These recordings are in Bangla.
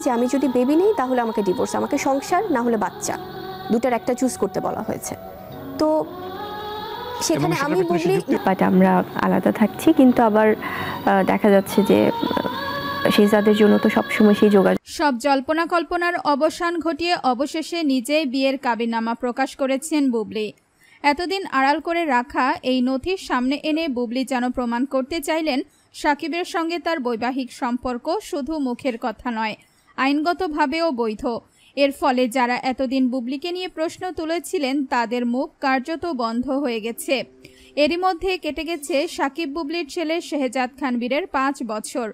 যে আমি যদি বেবি নেই তাহলে আমাকে ডিভোর্স, আমাকে সংসার না হলে বাচ্চা, দুটার একটা চুজ করতে বলা হয়েছে। তো সেখানে আমি বুবলি বাট আমরা আলাদা থাকছি, কিন্তু আবার দেখা যাচ্ছে যে শেহজাদের জন্য তো সবসময় সেই যোগাযোগ। সব জল্পনা কল্পনার অবসান ঘটিয়ে অবশেষে নিজেই বিয়ের কাবিননামা প্রকাশ করেছেন বুবলি। এতদিন আড়াল করে রাখা এই নথির সামনে এনে বুবলি যেন প্রমাণ করতে চাইলেন সাকিবের সঙ্গে তার বৈবাহিক সম্পর্ক শুধু মুখের কথা নয়, আইনগতভাবেও বৈধ। এর ফলে যারা এতদিন বুবলিকে নিয়ে প্রশ্ন তুলেছিলেন তাদের মুখ কার্যত বন্ধ হয়ে গেছে। এরই মধ্যে কেটে গেছে সাকিব বুবলির ছেলে শেহজাদ খান বীরের 5 বছর।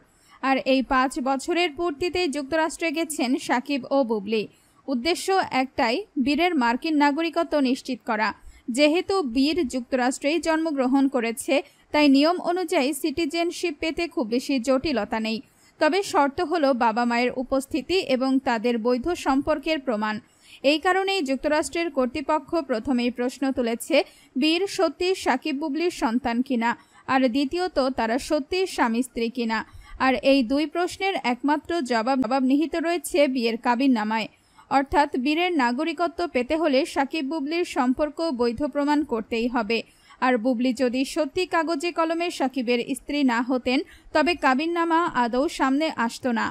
আর এই 5 বছরের পূর্তিতে যুক্তরাষ্ট্রে গেছেন সাকিব ও বুবলি। উদ্দেশ্য একটাই, বীরের মার্কিন নাগরিকত্ব নিশ্চিত করা। যেহেতু বীর যুক্তরাষ্ট্রেই জন্মগ্রহণ করেছে, তাই নিয়ম অনুযায়ী সিটিজেনশিপ পেতে খুব বেশি জটিলতা নেই। তবে শর্ত হলো বাবা মায়ের উপস্থিতি এবং তাদের বৈধ সম্পর্কের প্রমাণ। এই কারণেই যুক্তরাষ্ট্রের কর্তৃপক্ষ প্রথমেই প্রশ্ন তুলেছে বীর সত্যি সাকিব বুবলির সন্তান কিনা, আর দ্বিতীয়ত তারা সত্যি স্বামী স্ত্রী কিনা। আর এই দুই প্রশ্নের একমাত্র জবাব নিহিত রয়েছে বিয়ের কাবিননামায়। অর্থাৎ বীরের নাগরিকত্ব পেতে হলে সাকিব বুবলির সম্পর্ক বৈধ প্রমাণ করতেই হবে। আর বুবলি যদি সত্যি কাগজে কলমে সাকিবের স্ত্রী না হতেন, তবে কাবিননামা আদৌ সামনে আসতো না।